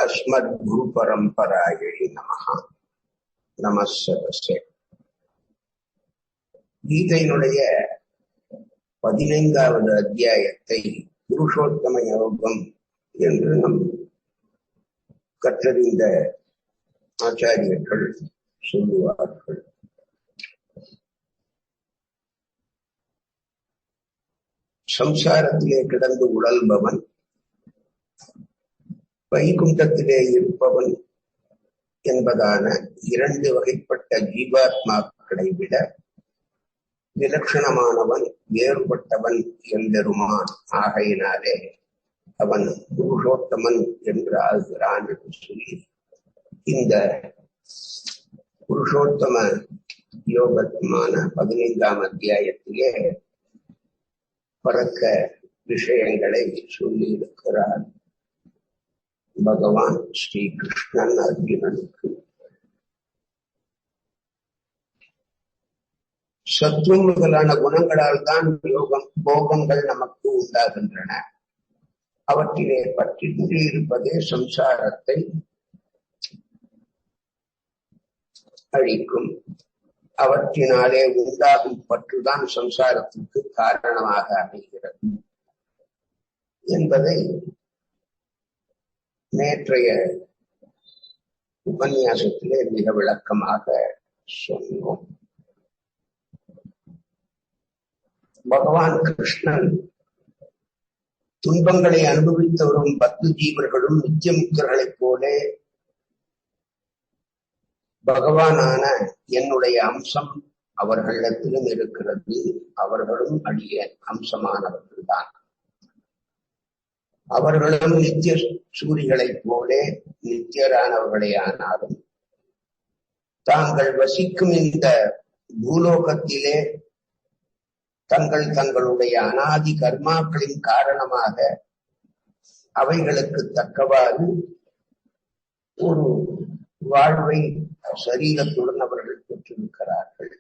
अस्मद्गुरुपरम्परायै नमः. நமஸ்தே. கீதையினுடைய 15வது அத்தியாயத்தை புருஷோத்தம யோகம் என்று நம் கற்றறிந்த ஆச்சாரியர்கள் சொல்லுவார்கள். சம்சாரத்திலே கிடந்து உழல்பவன், வைகுண்டத்திலே இருப்பவன் என்பதான இரண்டு வகைப்பட்ட ஜீவாத்மாக்களை விட விலட்சணமானவன், வேறுபட்டவன் எம்பெருமான். ஆகையினாலே அவன் புருஷோத்தமன் என்று ஆகிறான் என்று சொல்லி இந்த புருஷோத்தம யோகமான 15ஆம் அத்தியாயத்திலே பறக்க விஷயங்களை சொல்லி இருக்கிறார் பகவான் ஸ்ரீ கிருஷ்ணன் அர்ஜுனனுக்கு. சத்துவம் முதலான குணங்களால் தான் போகங்கள் நமக்கு உண்டாகின்றன. அவற்றிலே பற்றின்றி இருப்பதே சம்சாரத்தை அழிக்கும். அவற்றினாலே உண்டாகும் பற்றுதான் சம்சாரத்திற்கு காரணமாக அமைகிறது என்பதை நேற்றைய உபன்யாசத்திலே மிக விளக்கமாக சொன்னோம். பகவான் கிருஷ்ணன் துன்பங்களை அனுபவித்து வரும் 10 ஜீவர்களும் நித்தியமுக்தர்களைப் போல பகவானான என்னுடைய அம்சம் அவர்களிடத்திலும் இருக்கிறது, அவர்களும் அடிய அம்சமானவர்கள் தான். அவர்களும் நித்திய சூரிகளைப் போல நித்தியரானவர்களே ஆனாலும் தாங்கள் வசிக்கும் இந்த பூலோகத்திலே தங்களுடைய அனாதி கர்மாக்களின் காரணமாக அவைகளுக்கு தக்கவாறு ஒரு வாழ்வை சரீரத்துடன் அவர்கள் பெற்றிருக்கிறார்கள்.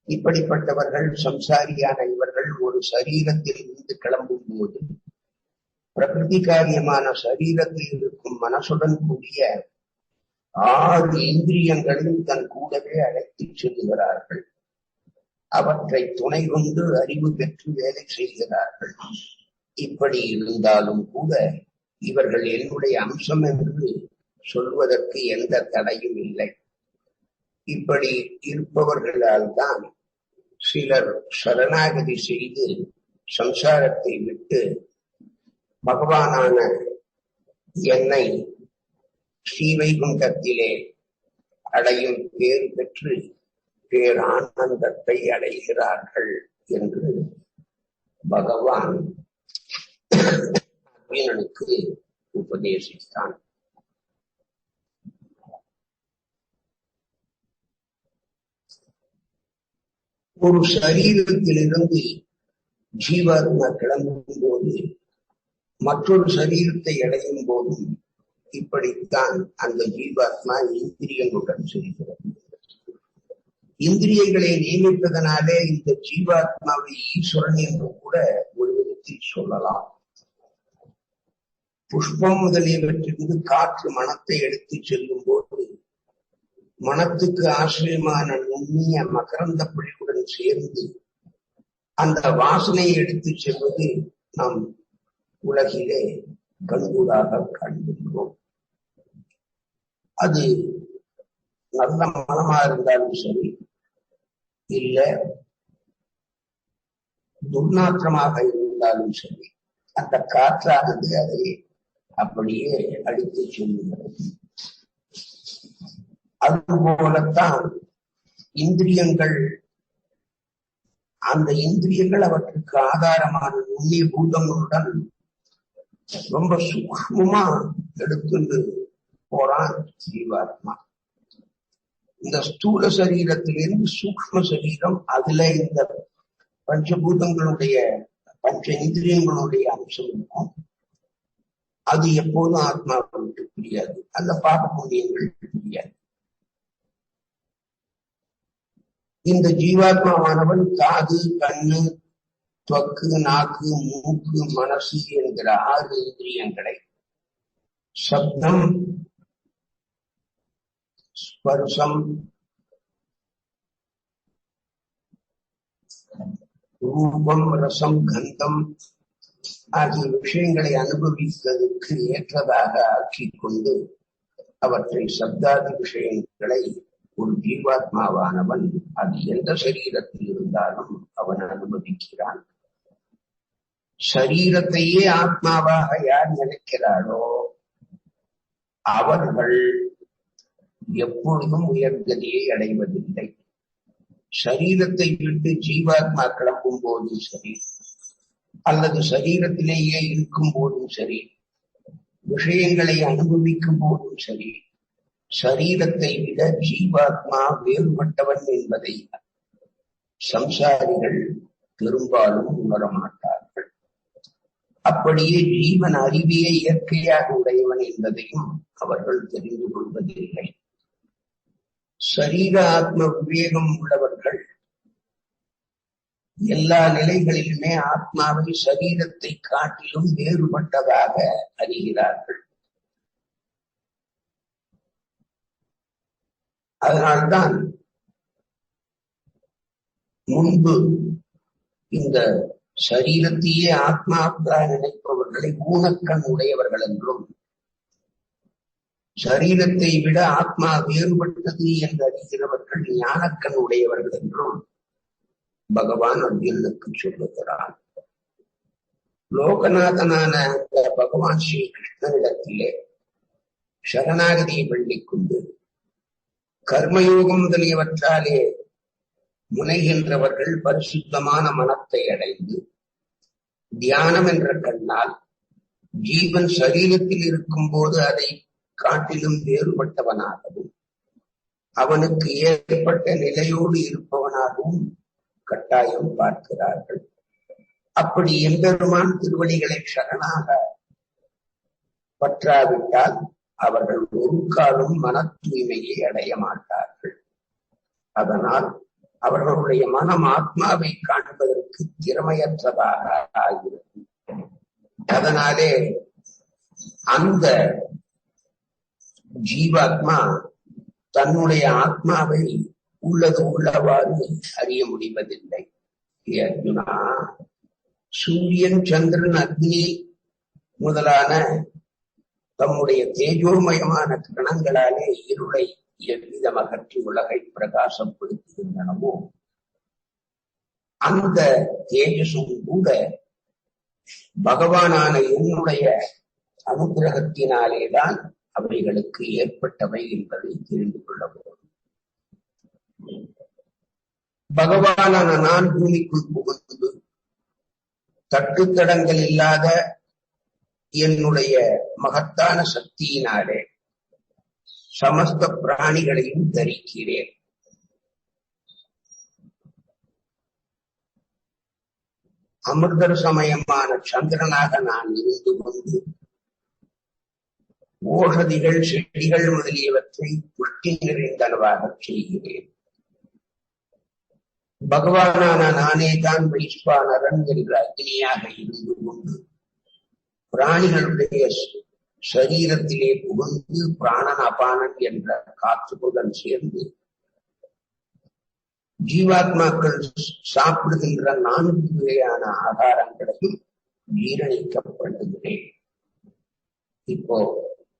இப்படிப்பட்டவர்கள், சம்சாரியான இவர்கள் ஒரு சரீரத்தில் இருந்து கிளம்பும் போது பிரகிருதி காரியமான சரீரத்தில் இருக்கும் மனசுடன் கூடிய 6 இந்திரியங்களையும் தன் கூடவே அழைத்துச் செல்கிறார்கள். அவற்றை துணை கொண்டு அறிவு பெற்று வேலை செய்கிறார்கள். இப்படி இருந்தாலும் கூட இவர்கள் என்னுடைய அம்சம் என்று சொல்வதற்கு எந்த தடையும் இல்லை. இப்படி இருப்பவர்களால் தான் சிலர் சரணாகதி செய்து சம்சாரத்தை விட்டு பகவானான என்னை ஸ்ரீவைகுண்டத்திலே அடையும் பேர் பெற்று பேரானந்தத்தை அடைகிறார்கள் என்று பகவான் அர்ஜுனனுக்கு உபதேசித்தான். ஒரு சரீரத்திலிருந்து ஜீவாத்மா கிளம்பும் போது மற்றொரு சரீரத்தை அடையும் போதும் இப்படித்தான் அந்த ஜீவாத்மா இந்திரியங்களுடன் செல்கிறது. இந்திரியங்களை நியமிப்பதனாலே இந்த ஜீவாத்மாவை ஈஸ்வரன் என்று கூட ஒரு விதத்தில் சொல்லலாம். புஷ்பம் முதலியவற்றிலிருந்து காற்று மனத்தை எடுத்துச் செல்லும் போது மனத்துக்கு ஆசிரியமான நுண்ணிய மகரந்த பொழிவுடன் சேர்ந்து அந்த வாசனையை எடுத்துச் செல்வது நாம் உலகிலே கண்கூடாக காண்கின்றோம். அது நல்ல மனமா இருந்தாலும் சரி, இல்ல துர்நாற்றமாக இருந்தாலும் சரி, அந்த காற்றானது அதை அப்படியே அடித்து செல்லுகிறது. அதுபோலத்தான் இந்திரியங்கள், அந்த இந்திரியங்கள் அவற்றுக்கு ஆதாரமான நுண்ணிய பூதங்களுடன் ரொம்ப சூக்ஷ்மமா எடுத்துட்டு போறான் ஜீவாத்மா. இந்த ஸ்தூல சரீரத்திலிருந்து சூக்ஷ்ம சரீரம், அதுல இந்த பஞ்சபூதங்களுடைய பஞ்ச இந்திரியங்களுடைய அம்சம் இருக்கும். அது எப்போதும் ஆத்மாவுக்கு புரியாது, அந்த பாப புண்ணியங்கள் புரியாது. இந்த ஜீவாத்மாவானவன் காது, கண்ணு, துவக்கு, நாக்கு, மூக்கு, மனசு என்கிற 6 இந்திரியங்களை சப்தம், ஸ்பர்சம், ரூபம், ரசம், கந்தம் ஆகிய விஷயங்களை அனுபவிப்பதற்கு ஏற்றதாக ஆக்கிக் கொண்டு அவற்றை சப்தாதி விஷயங்களை ஒரு ஜீவாத்மாவானவன் அது எந்த சரீரத்தில் இருந்தாலும் அவன் அனுபவிக்கிறான். சரீரத்தையே ஆத்மாவாக யார் நினைக்கிறாரோ அவர்கள் எப்பொழுதும் உயர்கதியை அடைவதில்லை. சரீரத்தை விட்டு ஜீவாத்மா கிளம்பும் போதும் சரி, அல்லது சரீரத்திலேயே இருக்கும் போதும் சரி, விஷயங்களை அனுபவிக்கும் போதும் சரி, சரீரத்தை விட ஜீவாத்மா வேறுபட்டவன் என்பதை சம்சாரிகள் பெரும்பாலும் உணரமாட்டார்கள். அப்படியே ஜீவன் அறிவியை இயற்கையாக உடையவன் என்பதையும் அவர்கள் தெரிந்து கொள்வதில்லை. சரீர ஆத்ம விவேகம் உள்ளவர்கள் எல்லா நிலைகளிலுமே ஆத்மாவை சரீரத்தை காட்டிலும் வேறுபட்டதாக அறிகிறார்கள். அதனால்தான் முன்பு இந்த சரீரத்தையே ஆத்மாவாக நினைப்பவர்களை ஊனக்கண் உடையவர்கள் என்றும், சரீரத்தை விட ஆத்மா வேறுபட்டது என்று அறிகிறவர்கள் ஞானக்கண் உடையவர்கள் என்றும் பகவான் அர்ஜுனனுக்கு சொல்லுகிறான். லோகநாதனான பகவான் ஸ்ரீ கிருஷ்ணனிடத்திலே சரணாகதியை பண்ணிக்கொண்டு கர்மயோகம் முதலியவற்றாலே முனைகின்றவர்கள் பரிசுத்தமான மனத்தை அடைந்து தியானம் என்ற கண்ணால் ஜீவன் சரீரத்தில் இருக்கும் போது அதை காட்டிலும் வேறுபட்டவனாகவும் அவனுக்கு ஏற்பட்ட நிலையோடு இருப்பவனாகவும் கட்டாயம் பார்க்கிறார்கள். அப்படி எம்பெருமான் திருவடிகளை சரணாக பற்றாவிட்டால் அவர்கள் ஒரு காலம் மன தூய்மையை அடைய மாட்டார்கள். அதனால் அவர்களுடைய மனம் ஆத்மாவை காண்பதற்கு திறமையற்றதாக ஆகிறது. அதனாலே அந்த ஜீவாத்மா தன்னுடைய ஆத்மாவை உள்ளது உள்ளவாறு அறிய முடிவதில்லை. அர்ஜுனா, சூரியன், சந்திரன், அக்னி முதலான தம்முடைய தேஜோமயமான கிரணங்களாலே இருளை எவ்விதம் அகற்றி உலகை பிரகாசப்படுத்துகின்றனவோ அந்த தேஜசும் கூட பகவானான என்னுடைய அனுகிரகத்தினாலேதான் அவைகளுக்கு ஏற்பட்டவை என்பதை தெரிந்து கொள்ள வேண்டும். பகவானான நான் பூமிக்குள் புகுந்து தட்டுத்தடங்கள் இல்லாத என்னுடைய மகத்தான சக்தியினாலே சமஸ்த பிராணிகளையும் தரிக்கிறேன். அமிர்தர் சமயமான சந்திரனாக நான் இருந்து கொண்டு ஓஷதிகள், செடிகள் முதலியவற்றை புஷ்டி நிறைந்தனவாக செய்கிறேன். பகவானான நானே தான் வைஸ்வானரன் என்ற அக்னியாக இருந்து கொண்டு பிராணிகளுடைய சரீரத்திலே புகுந்து பிராணன் அபானன் என்ற காற்றுடன் சேர்ந்து ஜீவாத்மாக்கள் சாப்பிடுகின்ற 4 வகையான ஆகாரங்களையும் ஜீரணிக்கப்படுகிறேன். இப்போ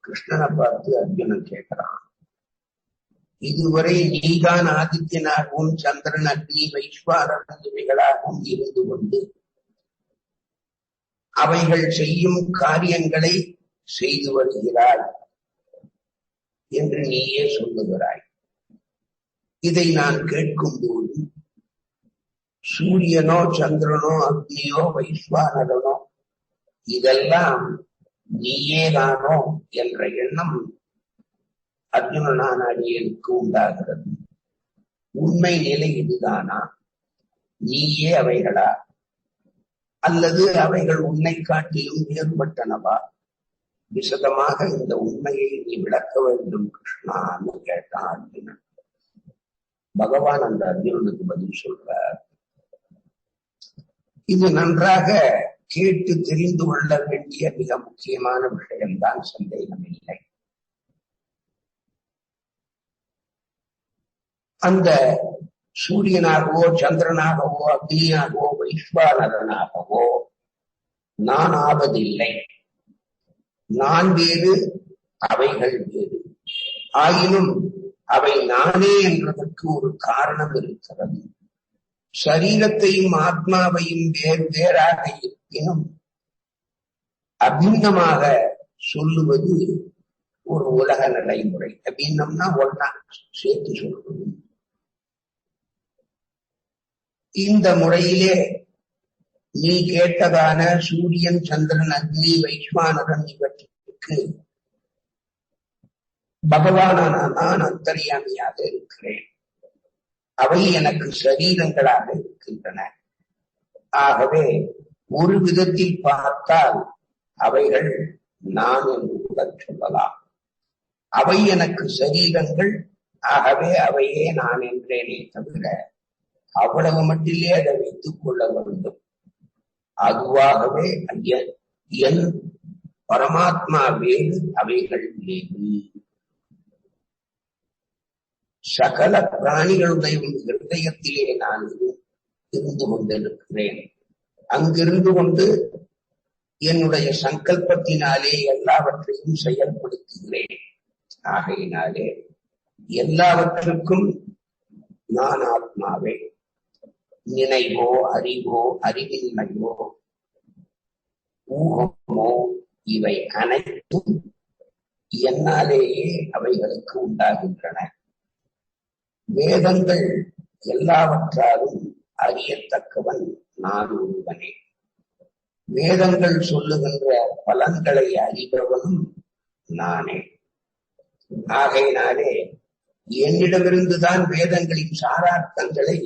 கிருஷ்ணனை பார்த்து அர்ஜுனன் கேட்கிறான், இதுவரை நீதான் ஆதித்யனாகவும் சந்திரன், அக்னி, வைஸ்வானரன் இவைகளாகவும் இருந்து கொண்டு அவைகள் செய்யும் காரியங்களை செய்து வருகிறாய் என்று நீயே சொல்லுகிறாய். இதை நான் கேட்கும் போது சூரியனோ, சந்திரனோ, அக்னியோ, வைஸ்வானரனோ இதெல்லாம் நீயேதானோ என்ற எண்ணம் அர்ஜுனனான அடியனுக்கு உண்டாகிறது. உண்மை நிலை இதுதானா? நீயே அவைகளா, அல்லது அவைகள் உன்னை காட்டிலும் வேறுபட்டனவா? விசதமாக இந்த உண்மையை நீ விளக்க வேண்டும் கிருஷ்ணான்னு கேட்டான் அர்ஜுனன். பகவான் அந்த அர்ஜுனனுக்கு பதில் சொல்றார், இது நன்றாக கேட்டு தெரிந்து கொள்ள வேண்டிய மிக முக்கியமான விஷயம்தான், சந்தேகமில்லை. அந்த சூரியனாகவோ சந்திரனாகவோ அக்னியாகவோ வைஸ்வானரனாகவோ நான் ஆவதில்லை. நான் வேறு, அவைகள் வேறு. ஆயினும் அவை நானே என்பதற்கு ஒரு காரணம் இருக்கிறது. சரீரத்தையும் ஆத்மாவையும் வேறு வேறாக இருப்பினும் அபிண்ணமாக சொல்லுவது ஒரு உலக நடைமுறை. அபிண்ணம்னா ஒன்னா சேர்த்து சொல்வது. இந்த முறையிலே நீ கேட்டதான சூரியன் சந்திரன் அக்னி வைஸ்வானரன் இவற்றுக்கு பகவானான நான் அந்தர்யாமியாக இருக்கிறேன். அவை எனக்கு சரீரங்களாக இருக்கின்றன. ஆகவே ஒரு விதத்தில் பார்த்தால் அவைகள் நான் என்று கூட சொல்லலாம். அவை எனக்கு சரீரங்கள், ஆகவே அவையே நான் என்றேனே தவிர அவ்வளவு மட்டிலே அதை வைத்துக் கொள்ள வேண்டும். அதுவாகவே என் பரமாத்மா வேறு, அவைகள் வேறு. சகல பிராணிகளுடைய ஹிருதயத்திலே நான் இருந்து கொண்டிருக்கிறேன். அங்கிருந்து கொண்டு என்னுடைய சங்கல்பத்தினாலே எல்லாவற்றையும் செயல்படுத்துகிறேன். ஆகையினாலே எல்லாவற்றுக்கும் நான் ஆத்மாவே. நினைவோ அறிவோ அறிவின்மையோ ஊகமோ இவை அனைத்தும் என்னாலேயே அவைகளுக்கு உண்டாகின்றன. வேதங்கள் எல்லாவற்றாலும் அறியத்தக்கவன் நான் ஒருவனே. வேதங்கள் சொல்லுகின்ற பலன்களை அறிபவனும் நானே. ஆகையினாலே என்னிடமிருந்துதான் வேதங்களின் சாரார்த்தங்களை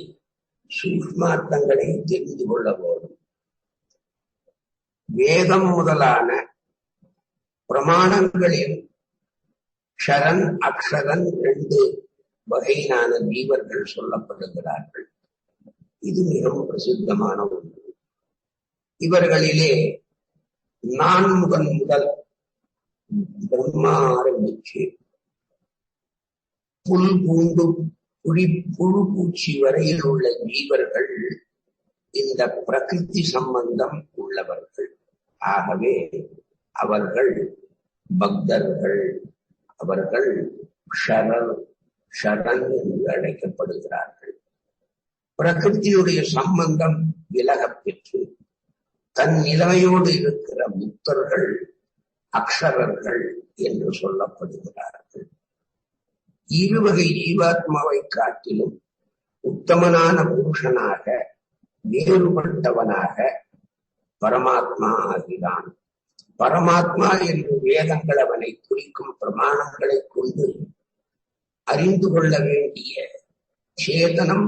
சூக்ஷ்மார்த்தங்களை தெரிந்து கொள்ள வேண்டும். வேதம் முதலான பிரமாணங்களில் க்ஷரன் அக்ஷரன் 2 வகையிலான ஜீவர்கள் சொல்லப்படுகிறார்கள். இது மிகவும் பிரசித்தமான ஒன்று. இவர்களிலே நான் முதல் பிரம்மா ஆரம்பிச்சு புல் பூண்டு புழு பூச்சி வரையில் உள்ள ஜீவர்கள் இந்த பிரகிருதி சம்பந்தம் உள்ளவர்கள். ஆகவே அவர்கள் பக்தர்கள். அவர்கள் ஷரன் என்று அழைக்கப்படுகிறார்கள். பிரகிருதியுடைய சம்பந்தம் விலகப் பெற்று தன் நிலைமையோடு இருக்கிற முக்தர்கள் அக்ஷரர்கள் என்று சொல்லப்படுகிறார்கள். இருவகை ஜீவாத்மாவை காட்டிலும் உத்தமனான புருஷனாக வேறுபட்டவனாக பரமாத்மா ஆகிறான். பரமாத்மா என்று வேதங்கள் அவனை குறிக்கும் பிரமாணங்களை கொண்டு அறிந்து கொள்ள வேண்டிய சேதனம்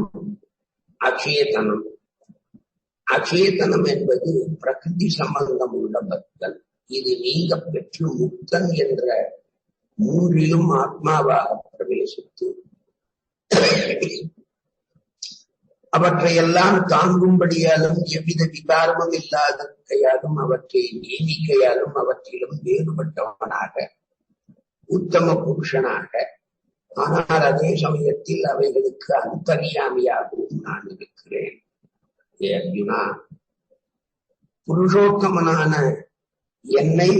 அச்சேதனம். அச்சேதனம் என்பது பிரகிருதி சம்பந்தம் உள்ள பக்தன். இது நீங்க பெற்று முக்தன் என்ற 3லும் ஆத்மாவாக பிரவேசித்து அவற்றையெல்லாம் தாங்கும்படியாலும் எவ்வித விகாரமும் இல்லாததையாலும் அவற்றை நீதிக்கையாலும் அவற்றிலும் வேறுபட்டவனாக உத்தம புருஷனாக, ஆனால் அதே சமயத்தில் அவைகளுக்கு அந்தர்யாமியாகவும் நான் இருக்கிறேன். அர்ஜுனா, புருஷோத்தமனான என்னை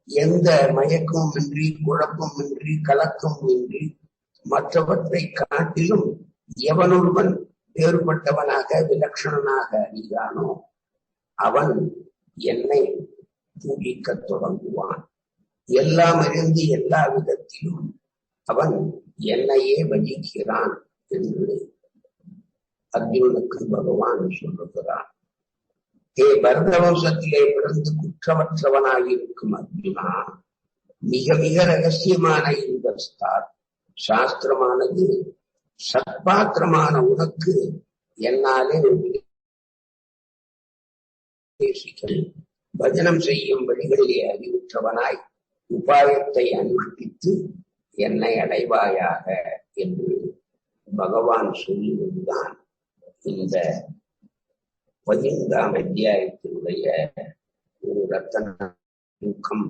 எந்த மயக்கமும் இன்றி குழப்பம் இன்றி கலக்கம் இன்றி மற்றவற்றை காட்டிலும் எவனொருவன் வேறுபட்டவனாக விலட்சணனாக அறியானோ அவன் என்னை பூஜிக்கத் தொடங்குவான். எல்லாம் அறிந்து எல்லா விதத்திலும் அவன் என்னையே பஜிக்கிறான் என்று அர்ஜுனனுக்கு பகவான் சொல்லுகிறான். ஹே பரத வம்சத்திலே பிறந்து குற்றமற்றவனாயிருக்கும் அர்ஜுனா, மிக மிக ரகசியமான இந்த சாஸ்திரமானது சத்பாத்திரமான உனக்கு என்னாலே பஜனம் செய்யும் வழிகளிலே அறிவுற்றவனாய் உபாயத்தை அனுஷ்டித்து என்னை அடைவாயாக என்று பகவான் சொல்லுவதுதான் இந்த 15ஆம் அத்தியாயத்தினுடைய ஒரு ரத்தன ஊக்கம்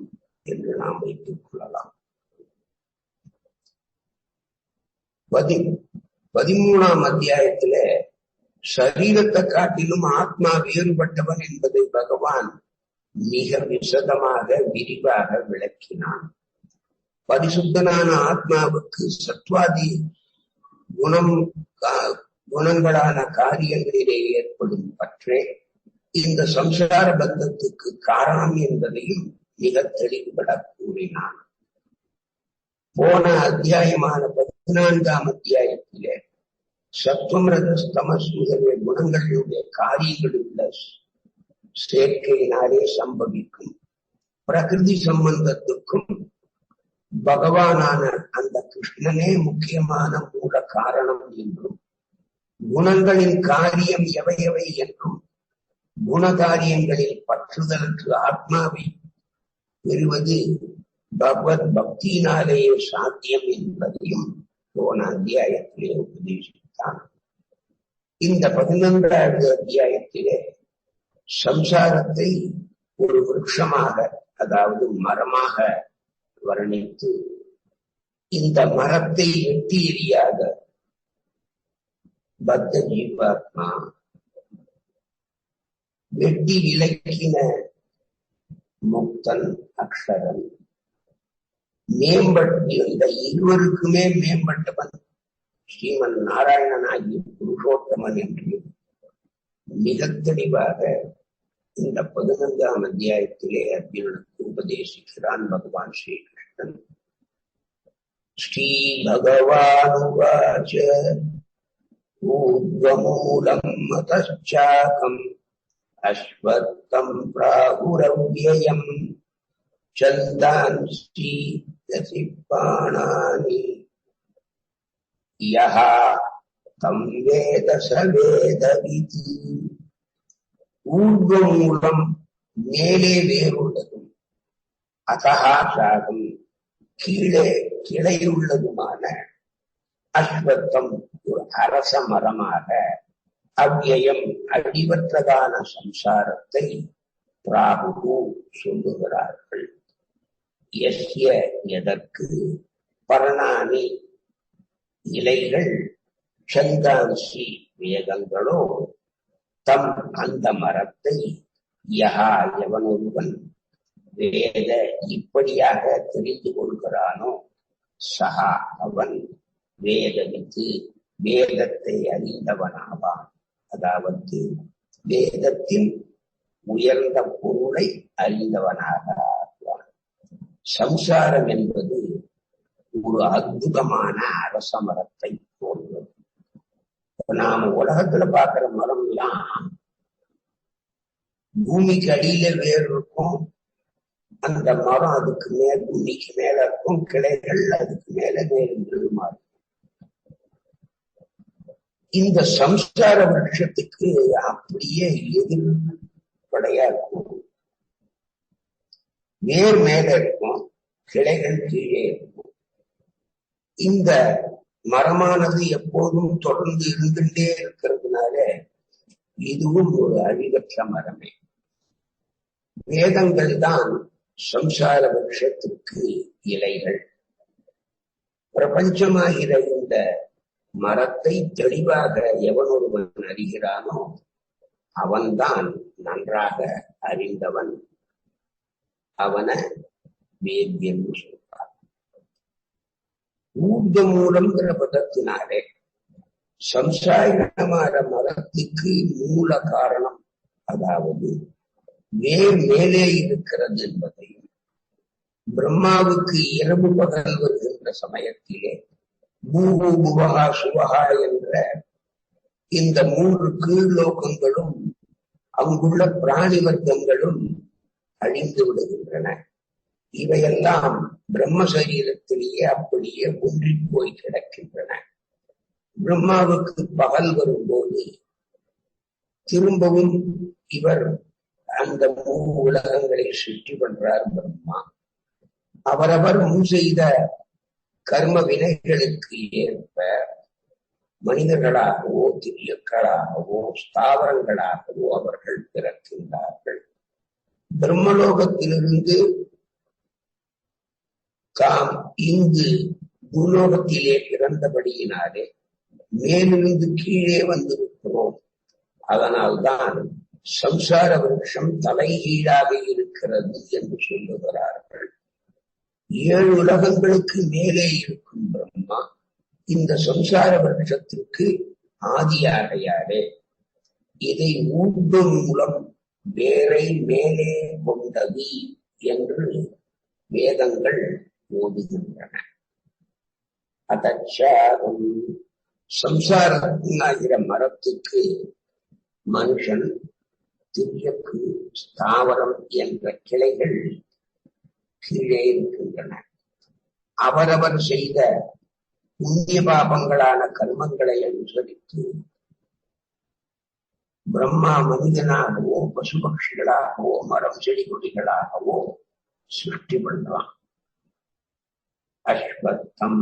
என்று நாம் வைத்துக் கொள்ளலாம். 13ஆம் அத்தியாயத்தில சரீரத்தை காட்டிலும் ஆத்மா வேறுபட்டவன் என்பதை பகவான் மிக விசதமாக விரிவாக விளக்கினான். பரிசுத்தனான ஆத்மாவுக்கு சத்வாதி குணங்களான காரியங்களிலே ஏற்படும் பற்றே இந்த சம்சார பந்தத்துக்கு காரணம் என்பதையும் மிக தெளிவுபட கூறினான். போன அத்தியாயமான 14ஆம் அத்தியாயத்திலே சத்துவம் ரஜஸ்தமஸ் முதலிய குணங்களுடைய காரியங்களுள்ள சேர்க்கையினாலே சம்பவிக்கும் பிரகிருதி சம்பந்தத்துக்கும் பகவானான அந்த கிருஷ்ணனே முக்கியமான மூல காரணம் என்றும், குணங்களின் காரியம் எவையவை என்றும், குணகாரியங்களில் பற்றுதலுக்கு ஆத்மாவை பெறுவது பகவத் பக்தியினாலேயே சாத்தியம் என்பதையும் போன அத்தியாயத்திலே உபதேசித்தான். இந்த 11ஆவது அத்தியாயத்திலே சம்சாரத்தை ஒரு விருட்சமாக, அதாவது மரமாக வர்ணித்து, இந்த மரத்தை வெட்டி எறியாத பத்த ஜீவாத்மா, வெட்டி விலக்கின முக்தன் அக்ஷரன், இந்த இருவருக்குமே மேம்பட்டவன் ஸ்ரீமன் நாராயணனாகிய புருஷோத்தமன் என்று மிக தெளிவாக இந்த 15ஆம் அத்தியாயத்திலே அர்ஜுனனுக்கு உபதேசிக்கிறான் பகவான் ஸ்ரீகிருஷ்ணன். ஸ்ரீ பகவானுவாச ஊர்வமூலம் மதச்சாகம் அஸ்வத்தம் பிராகுரவ்யயம் சந்தான்ஸ்ரீ யசிப்பாணானி யஹா தம் வேத சவேதவிதி. ஊர்வமூலம் மேலே வேறுள்ளதும், அதஹா சாகம் கீழே கிளையுள்ளதுமான அஸ்வத்தம் ஒரு அரச மரமாக, அவ்யயம் அழிவற்றதான சம்சாரத்தை பிராகு சொல்லுகிறார்கள். யஸ்ய எதற்கு, பர்ணானி இலைகள், சந்தான்சி வேதங்களோ, தம் அந்த மரத்தை, யஹா எவனொருவன், வேத இப்படியாக தெரிந்து கொள்கிறானோ, சஹா அவன், வேதவித்து வேதத்தை அறிந்தவனாவான். அதாவது வேதத்தின் உயர்ந்த பொருளை அறிந்தவனாக ஆவான். சம்சாரம் என்பது ஒரு அற்புதமான அரச மரத்தை போன்றது. நாம உலகத்துல பாக்குற மரம் எல்லாம் பூமிக்கு அடியில வேர் இருக்கும், அந்த மரம் அதுக்கு மேல் பூமிக்கு மேல இருக்கும், கிளைகள் அதுக்கு மேல வேறு மாறும். இந்த சம்சார விருட்சத்துக்கு அப்படியே எதிர்படையா இருக்கும். வேர் மேல இருக்கும், கிளைகள் கீழே இருக்கும். இந்த மரமானது எப்போதும் தொடர்ந்து இருந்துட்டே இருக்கிறதுனால இதுவும் ஒரு அழிவற்ற மரமே. வேதங்கள் தான் சம்சார விருட்சத்திற்கு இலைகள். பிரபஞ்சமாகிற இந்த மரத்தை தெளிவாக எவனொருவன் அறிகிறானோ அவன்தான் நன்றாக அறிந்தவன். அவனை வேத்யன் சொல்றார். ஊர்த மூலம்ங்கிற பதத்தினாலே சம்சாரமான மரத்துக்கு மூல காரணம், அதாவது வேர் மேலே இருக்கிறது என்பதையும், பிரம்மாவுக்கு இரவு பகல் வருகின்ற சமயத்திலே பூஹு புவகா சுவகா என்ற இந்த 3 கீழ்லோகங்களும் அங்குள்ள பிராணி வர்க்கங்களும் அழிந்து விடுகின்றன. இவையெல்லாம் பிரம்ம சரீரத்திலேயே அப்படியே ஒன்றி போய் கிடக்கின்றன. பிரம்மாவுக்கு பகல் வரும்போது திரும்பவும் இவர் அந்த 3 உலகங்களை சுற்றி பண்றார் பிரம்மா. அவரவர் முன் செய்த கர்ம வினைகளுக்கு ஏற்ப மனிதர்களாகவோ திரியக்களாகவோ ஸ்தாவரங்களாகவோ அவர்கள் பிறக்கின்றார்கள். பிரம்மலோகத்திலிருந்து தாம் இங்கு பூலோகத்திலே பிறந்தபடியினாலே மேலிருந்து கீழே வந்திருக்கிறோம். அதனால்தான் சம்சார விருட்சம் தலைகீழாக இருக்கிறது என்று சொல்லுகிறார்கள். 7 உலகங்களுக்கு மேலே இருக்கும் பிரம்மா இந்த சம்சார விருட்சத்திற்கு ஆதியாகையாலே இதை ஊர்வம் மூலம் வேரை மேலே கொண்டது என்று வேதங்கள் ஓதுகின்றன. அதச்சாகும் சம்சாரத்தினாகிற மரத்துக்கு மனுஷன், திரியக்கு, ஸ்தாவரம் என்ற கிளைகள் கீழே இருக்கின்றன. அவரவர் செய்த புண்ணிய பாபங்களான கர்மங்களை அனுசரித்து பிரம்மா மனிதனாகவோ பசுபக்ஷிகளாகவோ மரம் செடி கொடிகளாகவோ சிருஷ்டி பண்றான். அஸ்வத்தம்,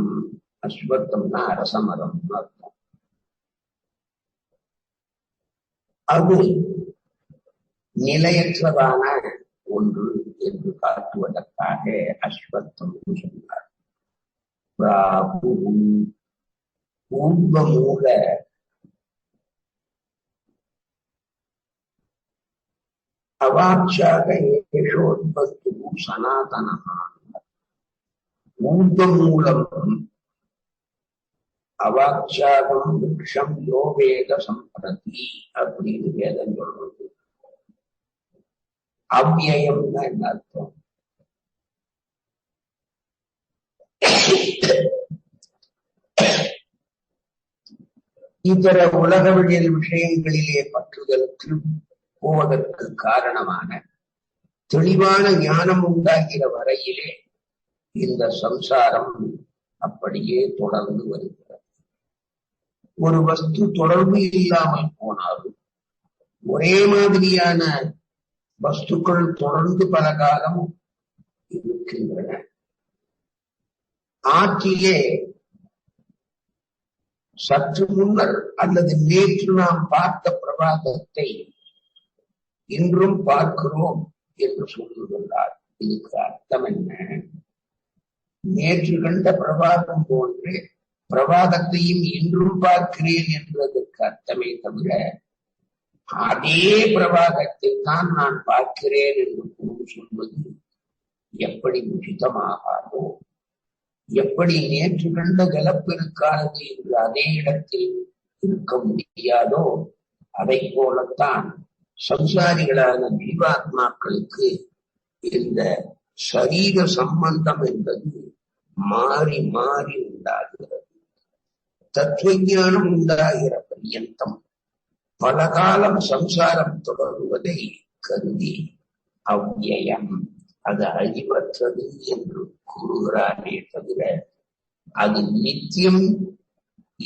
அஸ்வத்தம்னா அரசமரம் அர்த்தம். அது நிலையற்றதான ஒன்று என்று காட்டுவதற்காக அஸ்வத்தம் சொன்னார். ஊர்வமூல அவாட்சாக ஏஷோத்பத்து சனாதனமான ஊர்வமூலம் அவாட்சாகம் விருட்சம் யோ வேத சம்பிரதி அப்படின்னு வேதம் சொல்றது. அவ்யயம்னா என்ன அர்த்தம்? இதர உலகவியல் விஷயங்களிலே பற்றுதலுக்கு போவதற்கு காரணமான தெளிவான ஞானம் உண்டாகிற வரையிலே இந்த சம்சாரம் அப்படியே தொடர்ந்து வருகிறது. ஒரு வஸ்து தொடர்பு இல்லாமல் போனாலும் ஒரே மாதிரியான வஸ்துக்கள் தொடர்ந்து பல காலம் இருக்கின்றன. ஆற்றிலே சற்று முன்னர் அல்லது நேற்று நாம் பார்த்த பிரபாதத்தை இன்றும் பார்க்கிறோம் என்று சொல்லுகின்றார். இதுக்கு அர்த்தம் என்ன? நேற்று கண்ட பிரபாதம் போன்று பிரபாதத்தையும் இன்றும் பார்க்கிறேன் என்பதற்கு அர்த்தமே தவிர அதே பிரபாதத்தை தான் நான் பார்க்கிறேன் என்று பொருள் சொல்வது எப்படி உச்சிதமாகாதோ, எப்படி நேற்று கண்ட ஜலப்பெருக்கானது என்று அதே இடத்தில் இருக்க முடியாதோ, அதை போலத்தான் சம்சாரிகளான ஜீவாத்மாக்களுக்கு இந்த சரீர சம்பந்தம் என்பது மாறி மாறி உண்டாகிறது. தத்துவஞானம் உண்டாகிற பர்யந்தம் பல காலம் சம்சாரம் தொடருவதை கருதி அவ்யயம், அது அழிவற்றது என்று கூறுகிறாரே தவிர அது நித்தியம்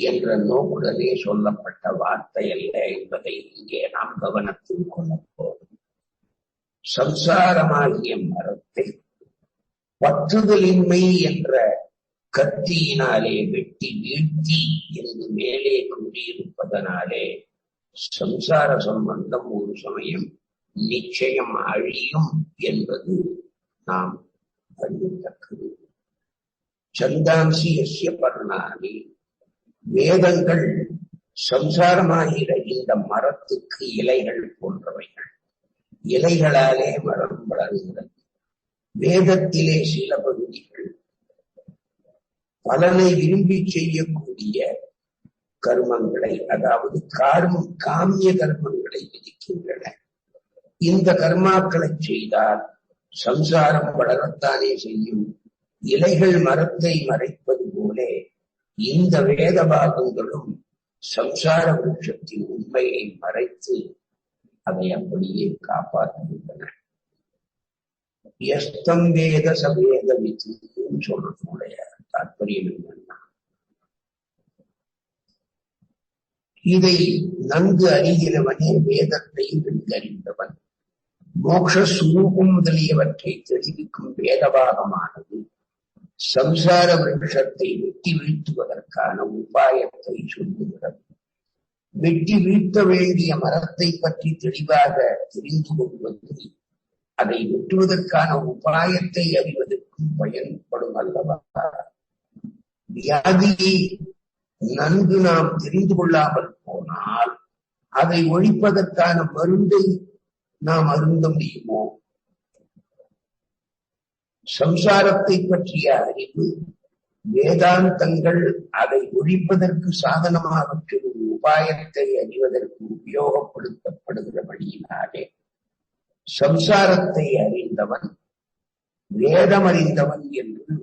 என்ற நோக்குடனே சொல்லப்பட்ட வார்த்தை அல்ல என்பதை இங்கே நாம் கவனத்தில் கொள்ளப்போம். சம்சாரமாகிய மரத்தை பற்றுதலின்மை என்ற கத்தியினாலே வெட்டி வீழ்த்தி என்று மேலே கூறியிருப்பதனாலே சம்சார சம்பந்தம் ஒரு சமயம் நிச்சயம் அழியும் என்பது நாம் அறியத்தக்கது. சந்தாம்சி எஸ்ய பர்ணானி, வேதங்கள் சம்சாரமாகிற இந்த மரத்துக்கு இலைகள் போன்றவைகள். இலைகளாலே மரம் வளர்கிறது. வேதத்திலே சில பகுதிகள் பலனை விரும்பி செய்யக்கூடிய கர்மங்களை, அதாவது காமிய கர்மங்களை விதிக்கின்றன. இந்த கர்மாக்களை செய்தால் சம்சாரம் வளரத்தானே செய்யும். இலைகள் மரத்தை மறைப்பது போல இந்த வேத பாகங்களும் சம்சார விருட்சத்தின் உண்மையை மறைத்து அதை அப்படியே காப்பாற்றுகின்றன. எஸ்தம் வேத சவேத வித்துன்னு சொல்றதுடைய தாற்பயம் என்னன்னா, இதை நன்கு அறிகிறவனே வேதத்தை நன்கறிந்தவன். மோட்ச சுரூபம் முதலியவற்றை தெரிவிக்கும் வேதபாகமானது சம்சார விருட்சத்தை வெட்டி வீழ்த்துவதற்கான உபாயத்தை சொல்லுகிறது. வெட்டி வீழ்த்த வேண்டிய மரத்தை பற்றி தெளிவாக தெரிந்து கொள்வது அதை வெட்டுவதற்கான உபாயத்தை அறிவதற்கும் பயன்படும் அல்லவா? வியாதியை நன்கு நாம் தெரிந்து கொள்ளாமல் போனால் அதை ஒழிப்பதற்கான மருந்தை நாம் அருந்த முடியுமோ? சம்சாரத்தை பற்றிய அறிவு வேதாந்தங்கள் அதை ஒழிப்பதற்கு சாதனமாக உபாயத்தை அறிவதற்கு உபயோகப்படுத்தப்படுகிற வழியினாலே சம்சாரத்தை அறிந்தவன் வேதம் அறிந்தவன் என்று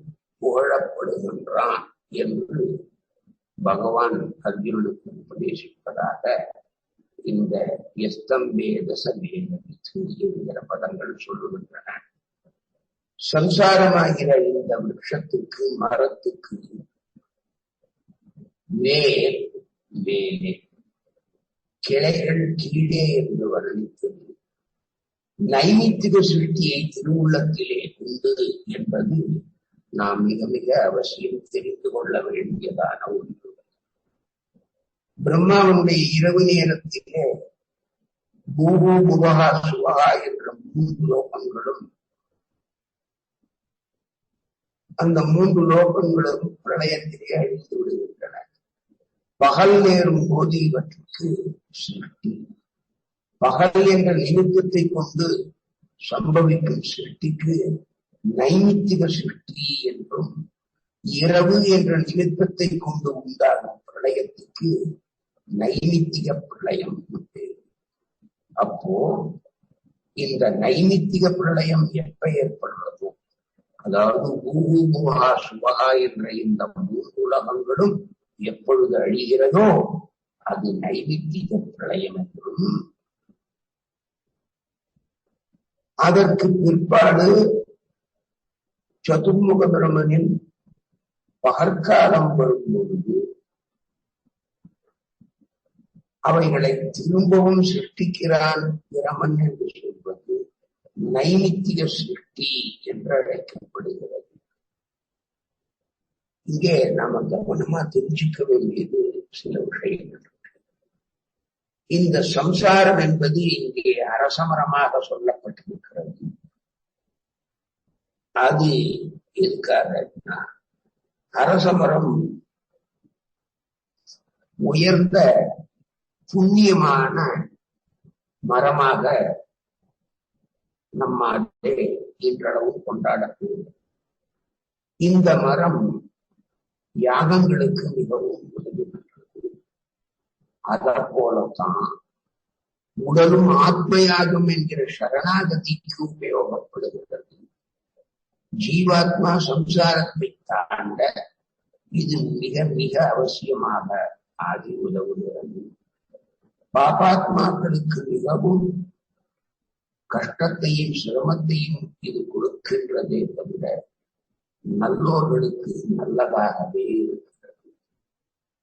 புகழப்படுகின்றான் என்று பகவான் அர்ஜுனனுக்கு உபதேசிப்பதாக இந்த எஸ்தம் வேதச வேதவித்து என்கிற பதங்கள் சொல்லுகின்றன. சம்சாரமாகிற இந்த விருட்சத்துக்கு மரத்துக்கு வேர் மேலே கிளைகள் கீழே என்று வர்ணித்தது நைமித்திக சிருஷ்டியை திருவுள்ளத்திலே உண்டு என்பது நாம் மிக மிக அவசியம் தெரிந்து கொள்ள வேண்டியதான ஒன்று. பிரம்மாவனுடைய இரவு நேரத்திலே பூஹு புவஹா சுவஹா என்ற 3 லோகங்களும் அந்த 3 லோகங்களும் பிரளயத்திலே அழித்து விடுகின்றன. பகல் நேரும் போது இவற்றுக்கு சிருஷ்டி, பகல் என்ற நிமித்தத்தை கொண்டு சம்பவிக்கும் சிருஷ்டிக்கு நைமித்திக சிருஷ்டி என்றும், இரவு என்ற நிமித்தத்தை கொண்டு உண்டாகும் பிரளயத்துக்கு நைமித்திக பிரளயம் உண்டு. அப்போ இந்த நைமித்திக பிரளயம் எப்ப ஏற்படுறதோ, அதாவது பூஹு புவஹா சுவஹா என்ற இந்த 3 உலகங்களும் எப்பொழுது அழிகிறதோ அது நைமித்திக பிரளயம் என்றும், அதற்கு பிற்பாடு சதுர்முக பிரம்மனின் பகற்காலம் வரும்பொழுது அவைகளை திரும்பவும் சிருஷ்டிக்கிறான் பிரமன் என்று சொல்வது நைமித்திக சிருஷ்டி என்று அழைக்கப்படுகிறது. இங்கே நாம கவனமா தெரிஞ்சுக்க வேண்டியது சில விஷயங்கள். இந்த சம்சாரம் என்பது இங்கே அரசமரமாக சொல்லப்பட்டிருக்கிறது. அது எதுக்காக? அரசமரம் உயர்ந்த புண்ணியமான மரமாக நம்மாலே இன்றளவு கொண்டாடப்படுகிறது. இந்த மரம் யாகங்களுக்கு மிகவும் உதவுகின்றது. அதை போலத்தான் உடலும் ஆத்மயாகம் என்கிற சரணாகதிக்கு உபயோகப்படுகிறது. ஜீவாத்மா சம்சாரத்தை தாண்ட இது மிக மிக அவசியமாக ஆகி உதவுகிறது. பாபாத்மாக்களுக்கு மிகவும் கஷ்டத்தையும் சிரமத்தையும் இது கொடுக்கின்றதே தவிர நல்லோர்களுக்கு நல்லதாகவே இருக்கிறது.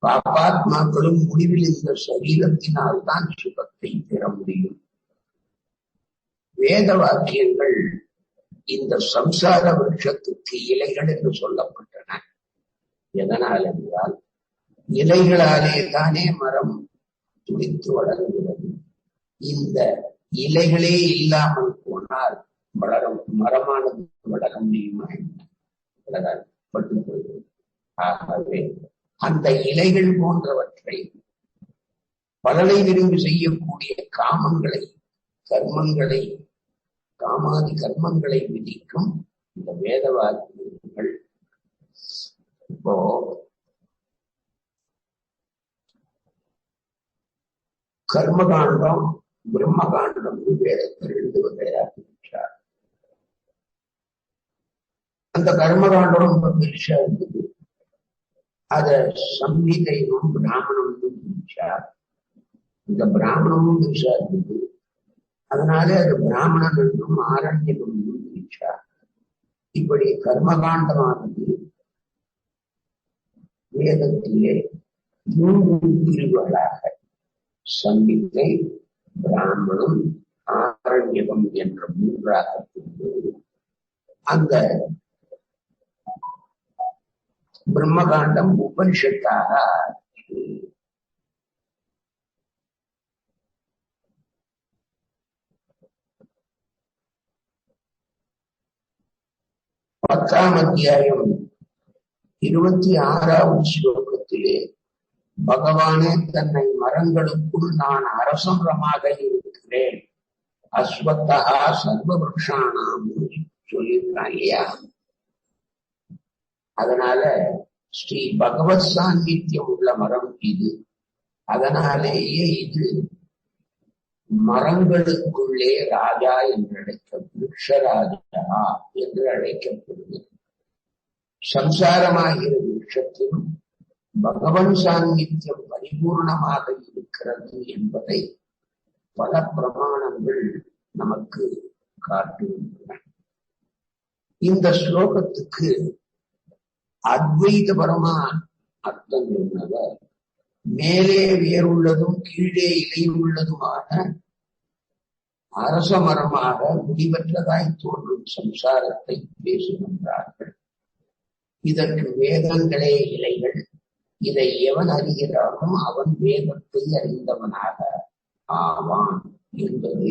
பாபாத்மாக்களும் முடிவில் இந்த சரீரத்தினால் தான் சுகத்தை பெற முடியும். வேத வாக்கியங்கள் இந்த சம்சார விருட்சத்துக்கு இலைகள் என்று சொல்லப்பட்டன. எதனால் என்றால் இலைகளாலே தானே மரம் துடித்து வளர்கிறது. இந்த இலைகளே இல்லாமல் போனால் மரமானது வளர முடியுமா? ஆகவே அந்த இலைகள் போன்றவற்றை பலனை விரும்பி செய்யக்கூடிய காமாதி கர்மங்களை விதிக்கும் இந்த வேதவாக்கியங்கள். இப்போ கர்மகாண்டம் பிரம்மகாண்டம் வேதத்தில் 2 வகையாக இருக்கிறார். அந்த கர்மகாண்டம் ரொம்ப பெருசா இருந்தது. அத சம்ஹிதையும் பிராமணமும் பிரிச்சார். இந்த பிராமணமும் பெருசா இருந்தது. அதனால அது பிராமணன் என்றும் ஆரண்யம் என்றும் பிரிச்சார். இப்படி கர்மகாண்டமானது வேதத்திலே 3 பிரிவுகளாக சம்ஹிதை, பிராமணம், ஆரண்யம் என்ற 3ஆக அந்த பிரம்மகாண்டம் உபனிஷத்தாக பத்தாம் அத்தியாயம் 26வது ஸ்லோகத்திலே பகவானே தன்னை மரங்களுக்குள் நான் அரசமரமாக இருக்கிறேன், அஸ்வத்தா சர்வபக்ஷானாம் சொல்லியிருக்கான் இல்லையா? அதனால ஸ்ரீ பகவத் சாநித்தியம் உள்ள மரம் இது. அதனாலேயே இது மரங்களுக்குள்ளே ராஜா என்று விருட்சராஜா என்று அழைக்கப்படுகிறது. சம்சாரமாகிற விருட்சத்திலும் பகவன் சாநித்தியம் பரிபூர்ணமாக இருக்கிறது என்பதை பல பிரமாணங்கள் நமக்கு காட்டுகின்றன. இந்த ஸ்லோகத்துக்கு அத்வைதபரமா அர்த்தம் சொன்னவர் மேலே வேறுள்ளதும் கீழே இலையுள்ளதுமான அரச மரமாக முடிவற்றதாய் தோன்றும் சம்சாரத்தை பேசுகின்றார்கள். இதற்கு வேதங்களே இலைகள். இதை எவன் அறிகிறானோ அவன் வேதத்தை அறிந்தவனாக ஆவான் என்பது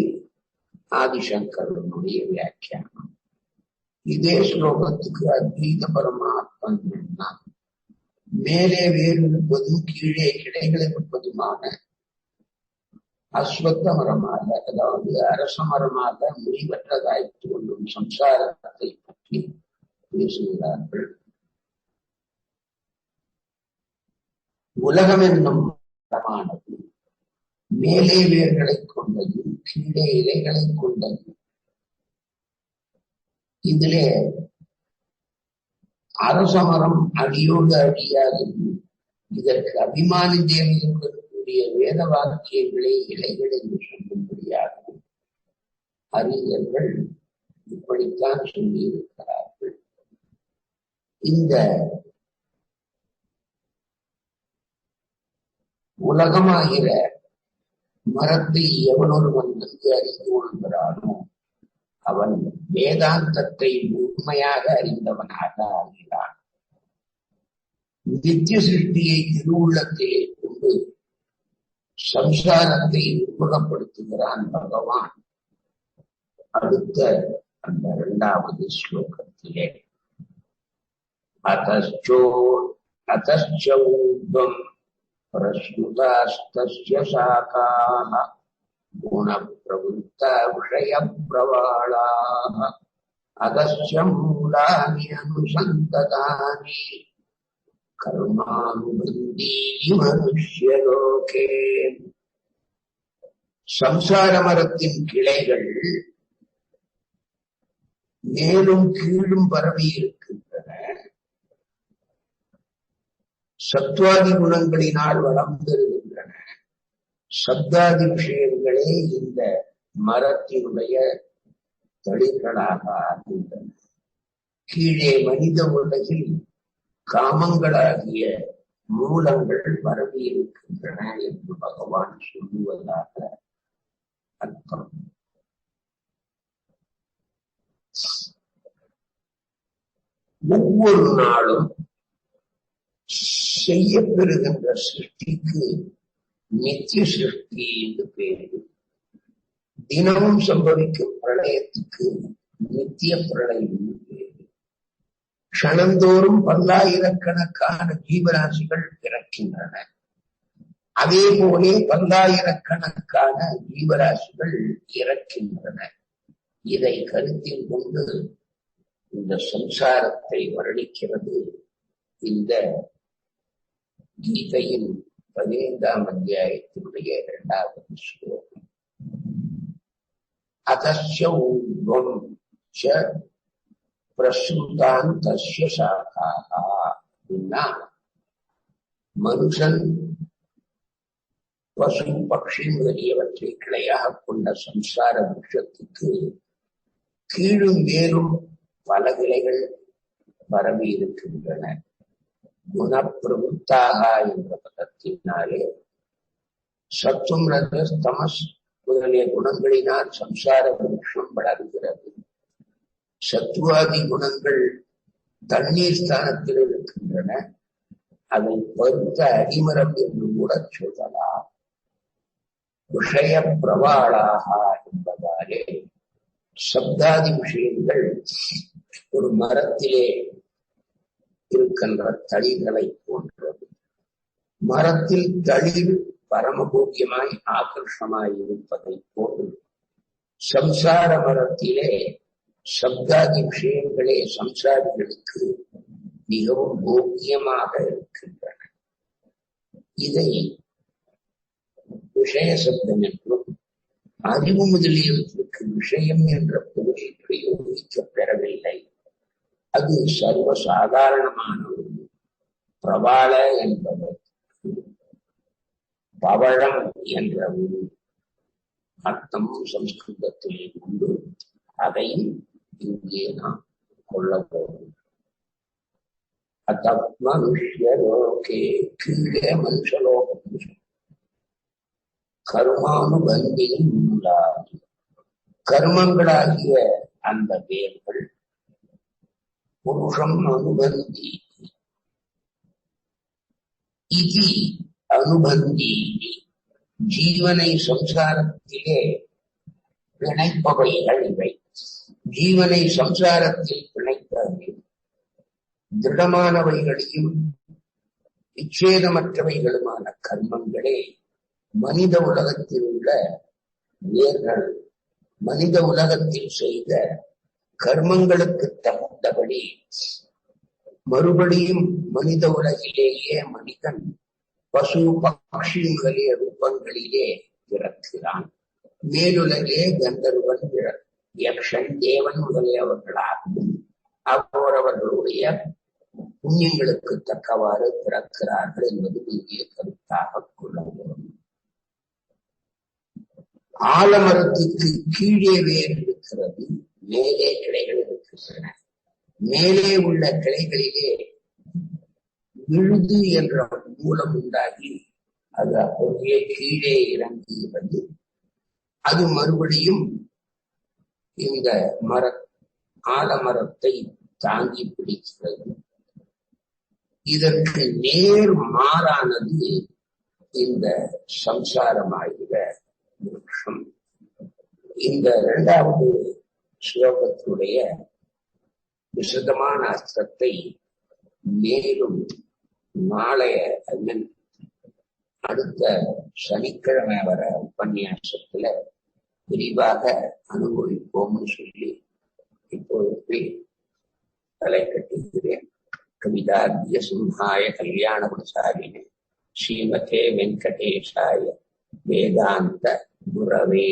ஆதிசங்கரனுடைய வியாக்கியானம். இதே ஸ்லோகத்துக்கு அத்வைத பரமாத்மன் சொன்னான். மேலே வேறு இருப்பதும் கீழே கிளைகளை இருப்பதுமான அஸ்வத்த மரமாக, அதாவது அரச மரமாக முடிவற்றதாய் தோன்றும் சம்சாரத்தை பற்றி பேசுகிறார்கள். உலகம் என்னும் மரமானது மேலே வேர்களை கொண்டது, கீழே இலைகளை கொண்டது. இதிலே அரச மரம் அடியோடு அடியாதது. இதற்கு அபிமானி தேவையுடைய வேத வாக்கியங்களே இலைகள் என்று சொல்லும்படியாகும் அறிஞர்கள் இப்படித்தான் சொல்லியிருக்கிறார்கள். இந்த உலகமாகிற மரத்தை எவனொருவன் நன்கு அறிந்து கொள்கிறானோ அவன் வேதாந்தத்தை முழுமையாக அறிந்தவனாக ஆகிறான். நித்திய சிருஷ்டியை திருவுள்ளத்திலே கொண்டு சம்சாரத்தை உருவகப்படுத்துகிறான் பகவான். அடுத்த அந்த 2வது ஸ்லோகத்திலே அத்தச்சௌத்வம் பிரஸ்துதாஸ்தஸ்ய சாகாஹ குணப்பிரவృత్త விஷயப்பிரவாளாஹ அதஸ்ய மூலானி அனுசந்ததானி கர்மானுபந்தீ மனுஷ்யலோகே. சம்சார மரத்தின் கிளைகள் மேலும் கீழும் பரவி இருக்கின்றன. சத்வாதி குணங்களினால் வளர்ந்திருக்கின்றன. சப்தாதி விஷயங்களே இந்த மரத்தினுடைய தளிர்களாக ஆகின்றன. கீழே மனித உலகில் காமங்களாகிய மூலங்கள் பரவி இருக்கின்றன என்று பகவான் சொல்லுவதாக அர்த்தம். ஒவ்வொரு நாளும் செய்யப்பெறுகின்ற சிருஷ்டிக்கு நித்திய சிருஷ்டி என்று பேரு. தினமும் சம்பவிக்கும் பிரளயத்துக்கு நித்திய பிரளயம் என்று பேரு. க்ஷணந்தோறும் பல்லாயிரக்கணக்கான ஜீவராசிகள் பிறக்கின்றன. அதே போலே பல்லாயிரக்கணக்கான ஜீவராசிகள் இறக்கின்றன. இதை கருத்தில் கொண்டு இந்த சம்சாரத்தை வர்ணிக்கிறது இந்த கீதையின் 15ஆம் அத்தியாயத்தினுடைய 2வது ஸ்லோகம். அதஸ்ய ஊர்வம் ச பிரசுதான் தஸ்ய சாகாஹ. மனுஷன் பசு பக்ஷி முதலியவற்றை கிளையாக கொண்ட சம்சார விருட்சத்துக்கு கீழும் மேலும் பல கிளைகள் பரவி இருக்கின்றன. குணப்பிரவృత్తాக என்ற பதத்தினாலே சத்துவம் ரஜஸ் தமஸ் முதலிய குணங்களினால் சம்சார விருட்சம் வளர்கிறது. சத்துவாதி குணங்கள் தண்ணீர் ஸ்தானத்தில் இருக்கின்றன. அதை பருத்த அடிமரம் என்று கூட சொல்லலாம். விஷய பிரவாளாக என்பதாலே சப்தாதி விஷயங்கள் ஒரு மரத்திலே இருக்கின்ற தளிர்களை போன்றது. மரத்தில் தளிர் பரமபோக்கியமாய் ஆகர்ஷமாய் இருப்பதை போன்று சம்சார மரத்திலே சப்தாதி விஷயங்களே சம்சாரிகளுக்கு மிகவும் போக்கியமாக இருக்கின்றன. இதை விஷய சப்தம் என்றும் அறிவு முதலியவற்றுக்கு விஷயம் என்ற பொருளில் பிரயோகிக்கப் பெறவில்லை. அது சர்வசாதாரணமான ஒரு பிரபாள என்பவர் பவழம் என்ற ஒரு அர்த்தம் சம்ஸ்கிருதத்தில் உண்டு. அதை இங்கே நாம் கொள்ள போகிறோம். மனுஷ்யலோகே கீழே மனுஷலோகம் கர்மானுபந்தியின் மூலாகி கர்மங்களாகிய அந்த வேர்கள் புருஷம் அனுபந்தி இது அனுபந்தி ஜீவனை சம்சாரத்திலே பிணைப்பவைகள் இவை. ஜீவனை சம்சாரத்தில் பிணைப்பவை திருடமானவைகளையும் விச்சேதமற்றவைகளுமான கர்மங்களே மனித உலகத்தில் உள்ள வேர்கள். மனித உலகத்தில் செய்த கர்மங்களுக்கு தகுந்தபடி மறுபடியும் மனித உலகிலேயே மனிதன் பசு பக்ஷி முதலிய ரூபங்களிலே பிறக்கிறான். மேலுலகிலே கந்தர்வன் யக்ஷன் தேவன் முதலியவர்களாகவும் அவரவர்களுடைய புண்ணியங்களுக்கு தக்கவாறு பிறக்கிறார்கள் என்பது இங்கே கருத்தாக கொள்ளப்படும். ஆலமரத்துக்கு கீழே வேர் இருக்கிறது, மேலே கிளைகள் இருக்கின்றன. மேலே உள்ள கிளைகளிலே விழுது என்ற மூலம் உண்டாகி அது அப்படியே கீழே இறங்குகிறது. அது மறுபடியும் இந்த ஆலமரத்தை தாங்கி பிடிக்கிறது. இதற்கு நேர் மாறானது இந்த சம்சாரமாகிற விருட்சம். இந்த இரண்டாவது ஸ்லோகத்துடைய விசதமான அர்த்தத்தை மேலும் நாளைய அடுத்த சனிக்கிழமை வர உபன்யாசத்துல விரிவாக அனுபவிப்போம்னு சொல்லி இப்போது தலை கட்டுகிறேன். கவிதாத்ய சிம்ஹாய கல்யாண குணசாலினே ஸ்ரீமதே வெங்கடேஷாய வேதாந்த குரவே